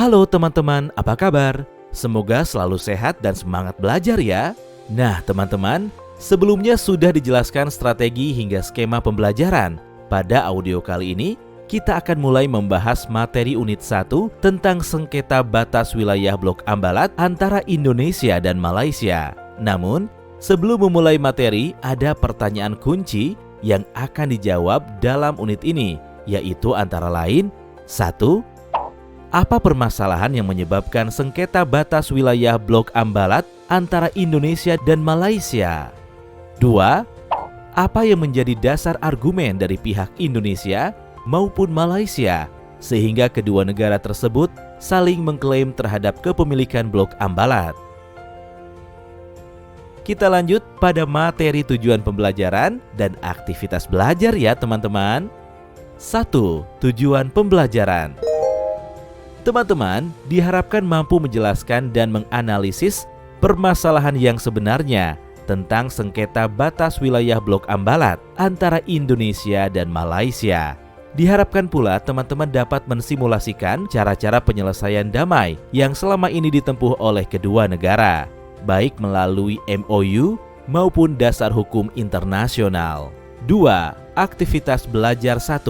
Halo teman-teman, apa kabar? Semoga selalu sehat dan semangat belajar ya. Nah teman-teman, sebelumnya sudah dijelaskan strategi hingga skema pembelajaran. Pada audio kali ini, kita akan mulai membahas materi unit 1 tentang sengketa batas wilayah Blok Ambalat antara Indonesia dan Malaysia. Namun, sebelum memulai materi, ada pertanyaan kunci yang akan dijawab dalam unit ini, yaitu antara lain 1. Apa permasalahan yang menyebabkan sengketa batas wilayah Blok Ambalat antara Indonesia dan Malaysia? 2. Apa yang menjadi dasar argumen dari pihak Indonesia maupun Malaysia sehingga kedua negara tersebut saling mengklaim terhadap kepemilikan Blok Ambalat? Kita lanjut pada materi tujuan pembelajaran dan aktivitas belajar ya teman-teman. 1. Tujuan pembelajaran. Teman-teman diharapkan mampu menjelaskan dan menganalisis permasalahan yang sebenarnya tentang sengketa batas wilayah Blok Ambalat antara Indonesia dan Malaysia. Diharapkan pula teman-teman dapat mensimulasikan cara-cara penyelesaian damai yang selama ini ditempuh oleh kedua negara, baik melalui MOU maupun dasar hukum internasional. 2. Aktivitas belajar 1.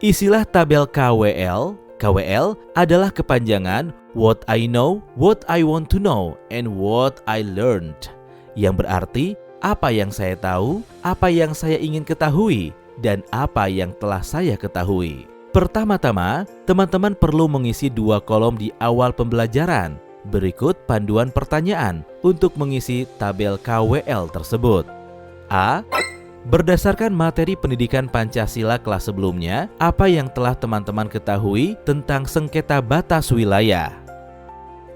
Isilah tabel KWL. KWL adalah kepanjangan What I Know, What I Want to Know, and What I Learned, yang berarti apa yang saya tahu, apa yang saya ingin ketahui, dan apa yang telah saya ketahui. Pertama-tama, teman-teman perlu mengisi 2 kolom di awal pembelajaran. Berikut panduan pertanyaan untuk mengisi tabel KWL tersebut. A. Berdasarkan materi pendidikan Pancasila kelas sebelumnya, apa yang telah teman-teman ketahui tentang sengketa batas wilayah?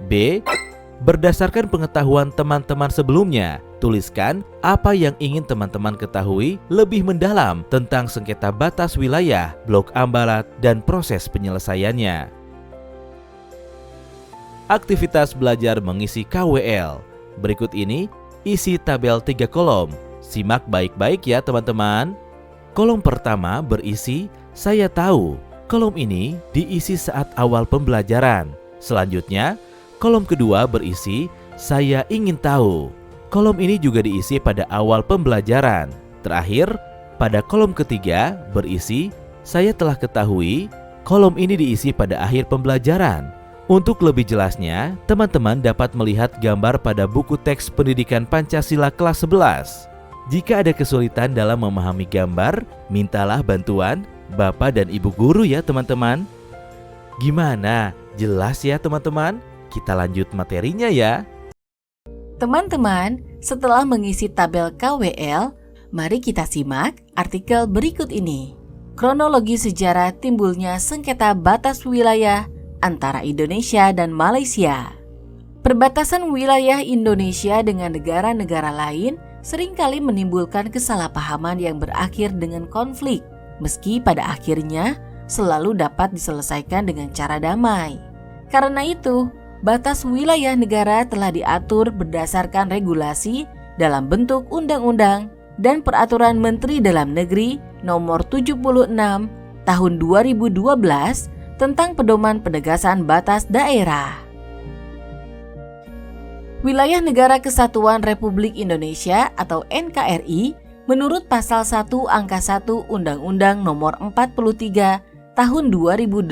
B. Berdasarkan pengetahuan teman-teman sebelumnya, tuliskan apa yang ingin teman-teman ketahui lebih mendalam tentang sengketa batas wilayah Blok Ambalat dan proses penyelesaiannya. Aktivitas belajar mengisi KWL. Berikut ini isi tabel 3 kolom. Simak baik-baik ya teman-teman. Kolom pertama berisi saya tahu. Kolom ini diisi saat awal pembelajaran. Selanjutnya, kolom kedua berisi saya ingin tahu. Kolom ini juga diisi pada awal pembelajaran. Terakhir, pada kolom ketiga berisi saya telah ketahui. Kolom ini diisi pada akhir pembelajaran. Untuk lebih jelasnya, teman-teman dapat melihat gambar pada buku teks pendidikan Pancasila kelas 11. Jika ada kesulitan dalam memahami gambar, mintalah bantuan Bapak dan Ibu guru ya teman-teman. Gimana? Jelas ya teman-teman? Kita lanjut materinya ya. Teman-teman, setelah mengisi tabel KWL, mari kita simak artikel berikut ini. Kronologi sejarah timbulnya sengketa batas wilayah antara Indonesia dan Malaysia. Perbatasan wilayah Indonesia dengan negara-negara lain seringkali menimbulkan kesalahpahaman yang berakhir dengan konflik, meski pada akhirnya selalu dapat diselesaikan dengan cara damai. Karena itu, batas wilayah negara telah diatur berdasarkan regulasi dalam bentuk undang-undang dan peraturan Menteri Dalam Negeri nomor 76 tahun 2012 tentang pedoman penegasan batas daerah. Wilayah Negara Kesatuan Republik Indonesia atau NKRI menurut pasal 1 angka 1 Undang-Undang nomor 43 tahun 2008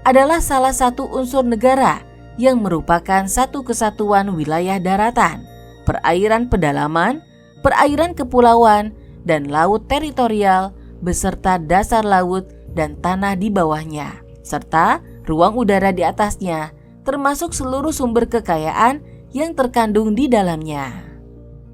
adalah salah satu unsur negara yang merupakan satu kesatuan wilayah daratan, perairan pedalaman, perairan kepulauan, dan laut teritorial beserta dasar laut dan tanah di bawahnya, serta ruang udara di atasnya, termasuk seluruh sumber kekayaan yang terkandung di dalamnya.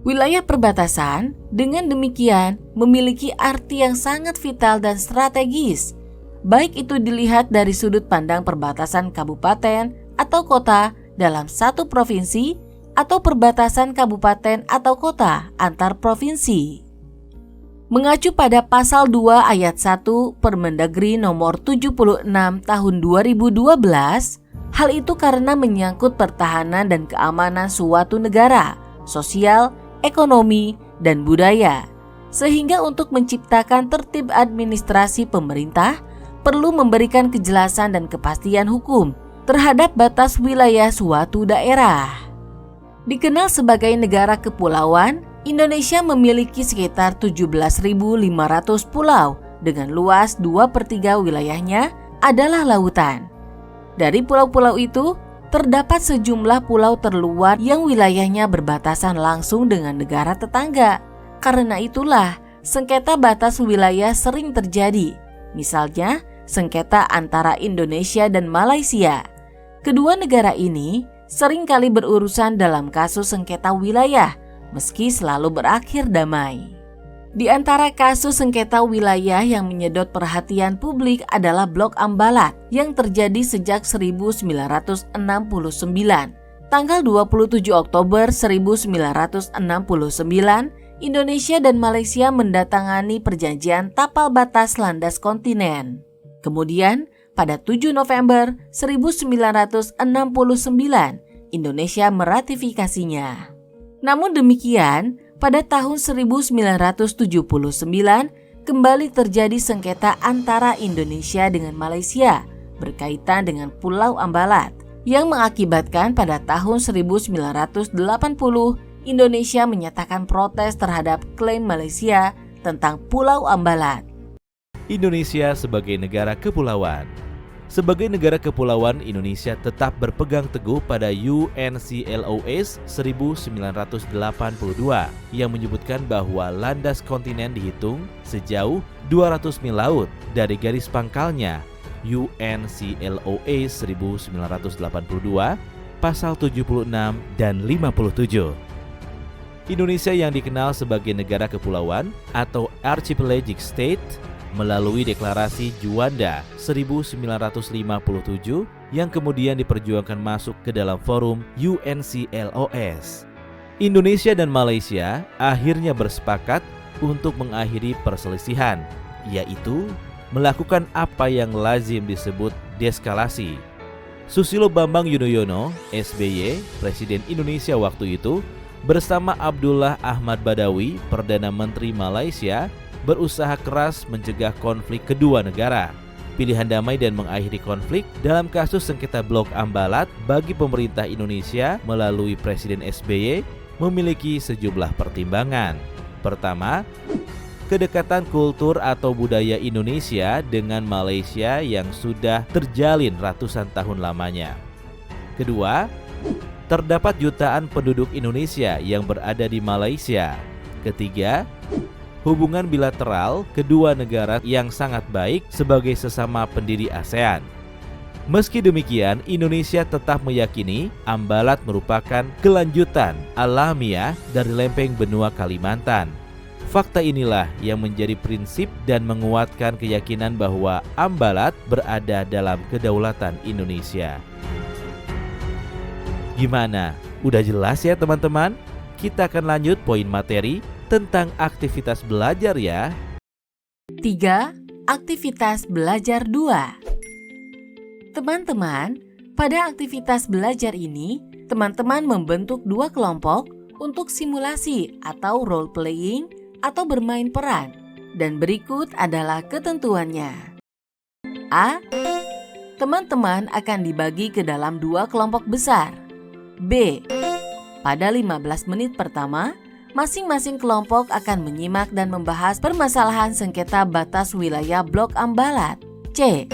Wilayah perbatasan dengan demikian memiliki arti yang sangat vital dan strategis, baik itu dilihat dari sudut pandang perbatasan kabupaten atau kota dalam satu provinsi atau perbatasan kabupaten atau kota antar provinsi. Mengacu pada pasal 2 ayat 1 Permendagri nomor 76 tahun 2012, hal itu karena menyangkut pertahanan dan keamanan suatu negara, sosial, ekonomi, dan budaya. Sehingga untuk menciptakan tertib administrasi pemerintah, perlu memberikan kejelasan dan kepastian hukum terhadap batas wilayah suatu daerah. Dikenal sebagai negara kepulauan, Indonesia memiliki sekitar 17.500 pulau dengan luas 2/3 wilayahnya adalah lautan. Dari pulau-pulau itu, terdapat sejumlah pulau terluar yang wilayahnya berbatasan langsung dengan negara tetangga. Karena itulah, sengketa batas wilayah sering terjadi. Misalnya, sengketa antara Indonesia dan Malaysia. Kedua negara ini sering kali berurusan dalam kasus sengketa wilayah, meski selalu berakhir damai. Di antara kasus sengketa wilayah yang menyedot perhatian publik adalah Blok Ambalat yang terjadi sejak 1969. Tanggal 27 Oktober 1969, Indonesia dan Malaysia mendatangani perjanjian tapal batas landas kontinen. Kemudian, pada 7 November 1969, Indonesia meratifikasinya. Namun demikian, pada tahun 1979 kembali terjadi sengketa antara Indonesia dengan Malaysia berkaitan dengan Pulau Ambalat yang mengakibatkan pada tahun 1980 Indonesia menyatakan protes terhadap klaim Malaysia tentang Pulau Ambalat. Indonesia sebagai negara kepulauan. Sebagai negara kepulauan, Indonesia tetap berpegang teguh pada UNCLOS 1982 yang menyebutkan bahwa landas kontinen dihitung sejauh 200 mil laut dari garis pangkalnya. UNCLOS 1982 pasal 76 dan 57. Indonesia yang dikenal sebagai negara kepulauan atau archipelagic state melalui deklarasi Juanda 1957 yang kemudian diperjuangkan masuk ke dalam forum UNCLOS. Indonesia dan Malaysia akhirnya bersepakat untuk mengakhiri perselisihan, yaitu melakukan apa yang lazim disebut deskalasi. Susilo Bambang Yudhoyono, SBY, Presiden Indonesia waktu itu, bersama Abdullah Ahmad Badawi, Perdana Menteri Malaysia, berusaha keras mencegah konflik kedua negara. Pilihan damai dan mengakhiri konflik dalam kasus sengketa Blok Ambalat bagi pemerintah Indonesia melalui Presiden SBY memiliki sejumlah pertimbangan. Pertama, kedekatan kultur atau budaya Indonesia dengan Malaysia yang sudah terjalin ratusan tahun lamanya. Kedua, terdapat jutaan penduduk Indonesia yang berada di Malaysia. Ketiga, hubungan bilateral kedua negara yang sangat baik sebagai sesama pendiri ASEAN. Meski demikian, Indonesia tetap meyakini Ambalat merupakan kelanjutan alamiah dari lempeng benua Kalimantan. Fakta inilah yang menjadi prinsip dan menguatkan keyakinan bahwa Ambalat berada dalam kedaulatan Indonesia. Gimana? Udah jelas ya teman-teman? Kita akan lanjut poin materi tentang aktivitas belajar ya. 3. Aktivitas belajar 2. Teman-teman, pada aktivitas belajar ini, teman-teman membentuk 2 kelompok untuk simulasi atau role playing atau bermain peran. Dan berikut adalah ketentuannya. A. Teman-teman akan dibagi ke dalam 2 kelompok besar. B. Pada 15 menit pertama, masing-masing kelompok akan menyimak dan membahas permasalahan sengketa batas wilayah Blok Ambalat. C.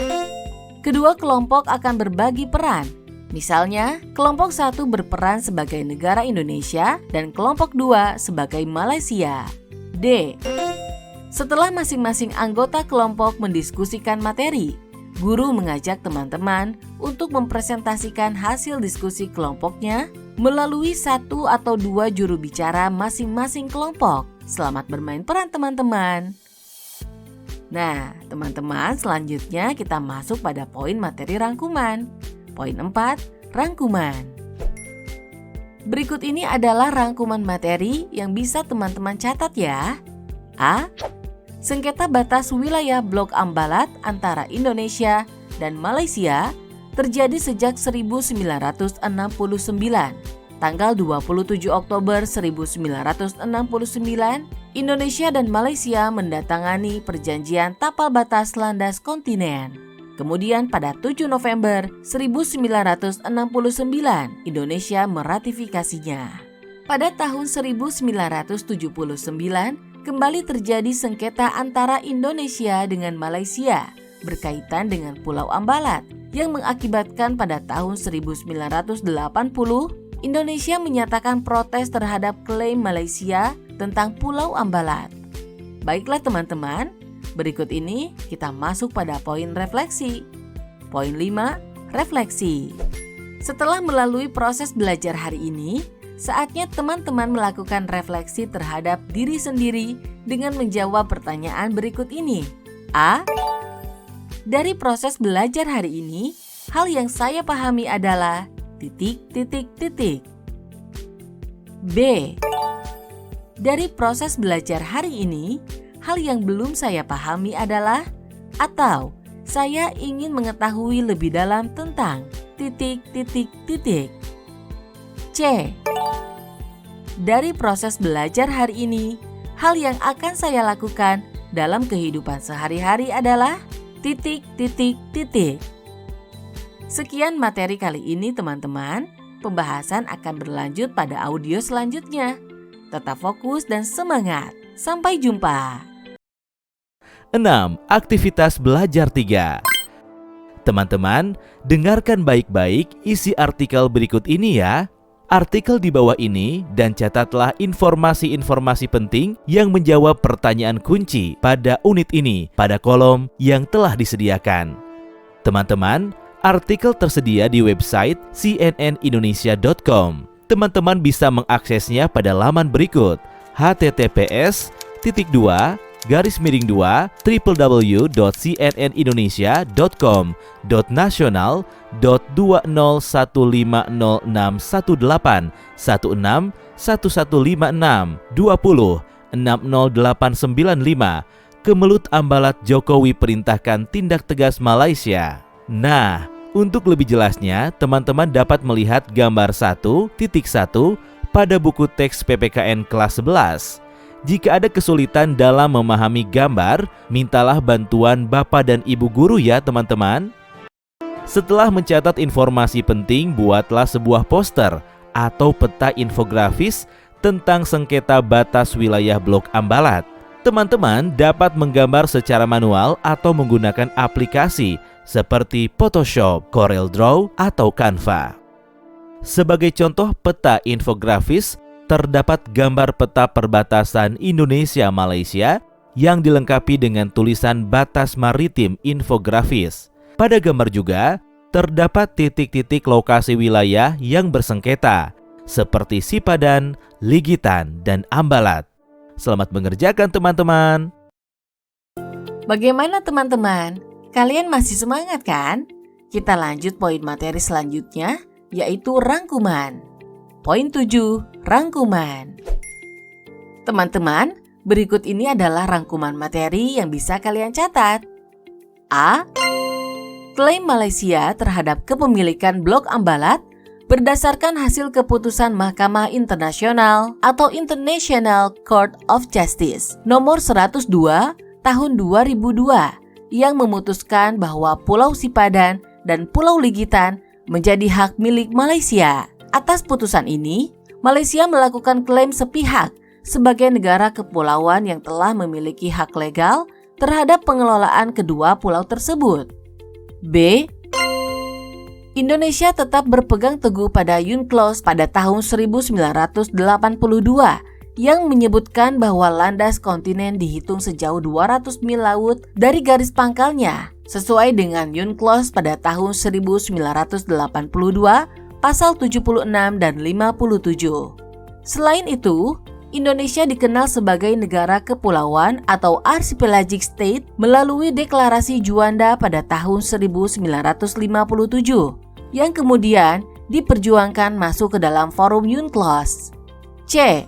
Kedua kelompok akan berbagi peran. Misalnya, kelompok 1 berperan sebagai negara Indonesia dan kelompok 2 sebagai Malaysia. D. Setelah masing-masing anggota kelompok mendiskusikan materi, guru mengajak teman-teman untuk mempresentasikan hasil diskusi kelompoknya melalui 1 atau 2 juru bicara masing-masing kelompok. Selamat bermain peran teman-teman. Nah, teman-teman, selanjutnya kita masuk pada poin materi rangkuman. Poin 4, rangkuman. Berikut ini adalah rangkuman materi yang bisa teman-teman catat ya. A. Sengketa batas wilayah Blok Ambalat antara Indonesia dan Malaysia terjadi sejak 1969, tanggal 27 Oktober 1969, Indonesia dan Malaysia mendatangani perjanjian tapal batas landas kontinen. Kemudian pada 7 November 1969, Indonesia meratifikasinya. Pada tahun 1979, kembali terjadi sengketa antara Indonesia dengan Malaysia berkaitan dengan Pulau Ambalat yang mengakibatkan pada tahun 1980 Indonesia menyatakan protes terhadap klaim Malaysia tentang Pulau Ambalat. Baiklah teman-teman, berikut ini kita masuk pada poin refleksi. Poin 5, refleksi. Setelah melalui proses belajar hari ini, saatnya teman-teman melakukan refleksi terhadap diri sendiri dengan menjawab pertanyaan berikut ini. A. Dari proses belajar hari ini, hal yang saya pahami adalah ... B. Dari proses belajar hari ini, hal yang belum saya pahami adalah atau saya ingin mengetahui lebih dalam tentang ... C. Dari proses belajar hari ini, hal yang akan saya lakukan dalam kehidupan sehari-hari adalah ... Sekian materi kali ini teman-teman. Pembahasan akan berlanjut pada audio selanjutnya. Tetap fokus dan semangat. Sampai jumpa. 6. Aktivitas belajar 3. Teman-teman, dengarkan baik-baik isi artikel berikut ini ya. Artikel di bawah ini dan catatlah informasi-informasi penting yang menjawab pertanyaan kunci pada unit ini pada kolom yang telah disediakan. Teman-teman, artikel tersedia di website cnnindonesia.com. Teman-teman bisa mengaksesnya pada laman berikut: https://www.cnnindonesia.com.national.20156161620608995 Kemelut Ambalat Jokowi perintahkan tindak tegas Malaysia. Nah, untuk lebih jelasnya, teman-teman dapat melihat gambar 1.1 pada buku teks PPKN kelas 11. Jika ada kesulitan dalam memahami gambar, mintalah bantuan Bapak dan Ibu guru ya teman-teman. Setelah mencatat informasi penting, buatlah sebuah poster atau peta infografis tentang sengketa batas wilayah Blok Ambalat. Teman-teman dapat menggambar secara manual atau menggunakan aplikasi seperti Photoshop, CorelDRAW, atau Canva. Sebagai contoh peta infografis, terdapat gambar peta perbatasan Indonesia-Malaysia yang dilengkapi dengan tulisan batas maritim infografis. Pada gambar juga terdapat titik-titik lokasi wilayah yang bersengketa, seperti Sipadan, Ligitan, dan Ambalat. Selamat mengerjakan teman-teman. Bagaimana teman-teman? Kalian masih semangat kan? Kita lanjut poin materi selanjutnya, yaitu rangkuman. Poin 7, rangkuman. Teman-teman, berikut ini adalah rangkuman materi yang bisa kalian catat. A. Klaim Malaysia terhadap kepemilikan Blok Ambalat berdasarkan hasil keputusan Mahkamah Internasional atau International Court of Justice nomor 102 tahun 2002 yang memutuskan bahwa Pulau Sipadan dan Pulau Ligitan menjadi hak milik Malaysia. Atas putusan ini, Malaysia melakukan klaim sepihak sebagai negara kepulauan yang telah memiliki hak legal terhadap pengelolaan kedua pulau tersebut. B. Indonesia tetap berpegang teguh pada UNCLOS pada tahun 1982 yang menyebutkan bahwa landas kontinen dihitung sejauh 200 mil laut dari garis pangkalnya sesuai dengan UNCLOS pada tahun 1982 pasal 76 dan 57. Selain itu, Indonesia dikenal sebagai negara kepulauan atau archipelagic state melalui Deklarasi Juanda pada tahun 1957 yang kemudian diperjuangkan masuk ke dalam forum UNCLOS. C.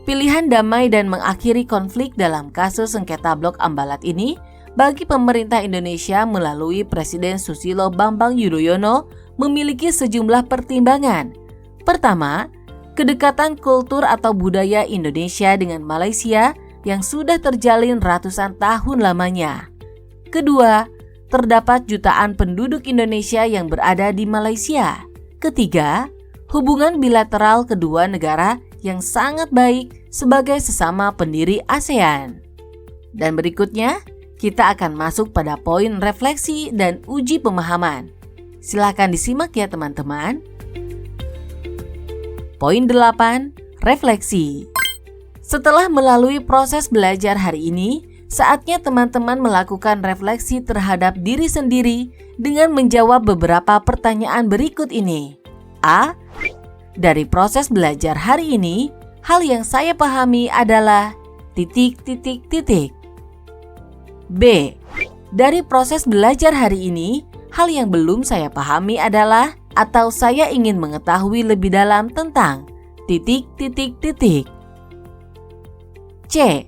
Pilihan damai dan mengakhiri konflik dalam kasus sengketa Blok Ambalat ini bagi pemerintah Indonesia melalui Presiden Susilo Bambang Yudhoyono memiliki sejumlah pertimbangan. Pertama, kedekatan kultur atau budaya Indonesia dengan Malaysia yang sudah terjalin ratusan tahun lamanya. Kedua, terdapat jutaan penduduk Indonesia yang berada di Malaysia. Ketiga, hubungan bilateral kedua negara yang sangat baik sebagai sesama pendiri ASEAN. Dan berikutnya, kita akan masuk pada poin refleksi dan uji pemahaman. Silakan disimak ya teman-teman. Poin 8, refleksi. Setelah melalui proses belajar hari ini, saatnya teman-teman melakukan refleksi terhadap diri sendiri dengan menjawab beberapa pertanyaan berikut ini. A. Dari proses belajar hari ini, hal yang saya pahami adalah ... B. Dari proses belajar hari ini, hal yang belum saya pahami adalah atau saya ingin mengetahui lebih dalam tentang ... C.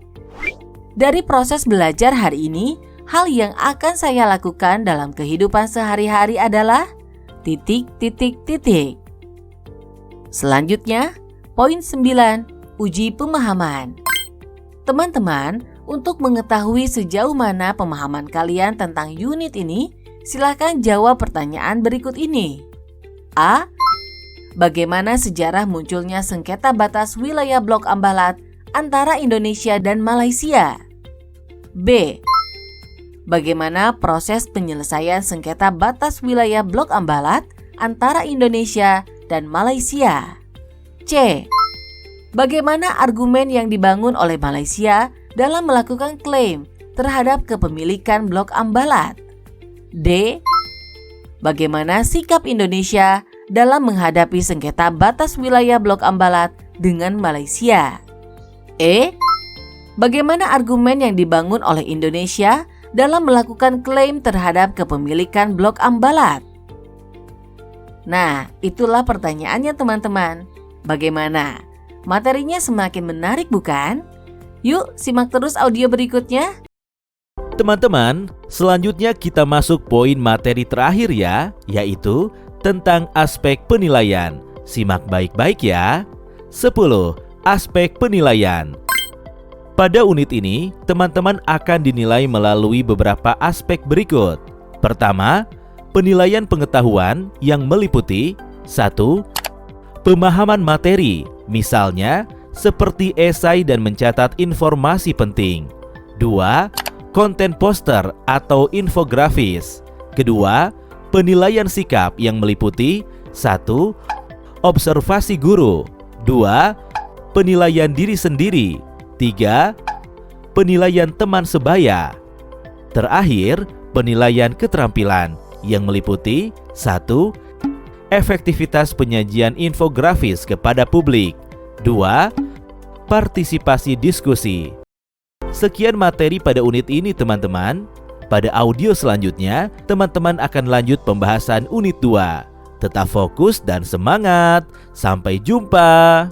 Dari proses belajar hari ini, hal yang akan saya lakukan dalam kehidupan sehari-hari adalah ... Selanjutnya, poin 9, uji pemahaman. Teman-teman, untuk mengetahui sejauh mana pemahaman kalian tentang unit ini, silakan jawab pertanyaan berikut ini. A. Bagaimana sejarah munculnya sengketa batas wilayah Blok Ambalat antara Indonesia dan Malaysia? B. Bagaimana proses penyelesaian sengketa batas wilayah Blok Ambalat antara Indonesia dan Malaysia? C. Bagaimana argumen yang dibangun oleh Malaysia dalam melakukan klaim terhadap kepemilikan Blok Ambalat? D. Bagaimana sikap Indonesia dalam menghadapi sengketa batas wilayah Blok Ambalat dengan Malaysia? E. Bagaimana argumen yang dibangun oleh Indonesia dalam melakukan klaim terhadap kepemilikan Blok Ambalat? Nah, itulah pertanyaannya teman-teman. Bagaimana? Materinya semakin menarik bukan? Yuk, simak terus audio berikutnya. Teman-teman, selanjutnya kita masuk poin materi terakhir ya, yaitu tentang aspek penilaian. Simak baik-baik ya. 10. Aspek penilaian. Pada unit ini, teman-teman akan dinilai melalui beberapa aspek berikut. Pertama, penilaian pengetahuan yang meliputi 1. Pemahaman materi, misalnya seperti esai dan mencatat informasi penting. 2. Konten poster atau infografis. Kedua, penilaian sikap yang meliputi 1. Observasi guru. 2. Penilaian diri sendiri. 3. Penilaian teman sebaya. Terakhir, penilaian keterampilan yang meliputi 1. Efektivitas penyajian infografis kepada publik. 2. Partisipasi diskusi. Sekian materi pada unit ini teman-teman. Pada audio selanjutnya, teman-teman akan lanjut pembahasan unit 2. Tetap fokus dan semangat. Sampai jumpa.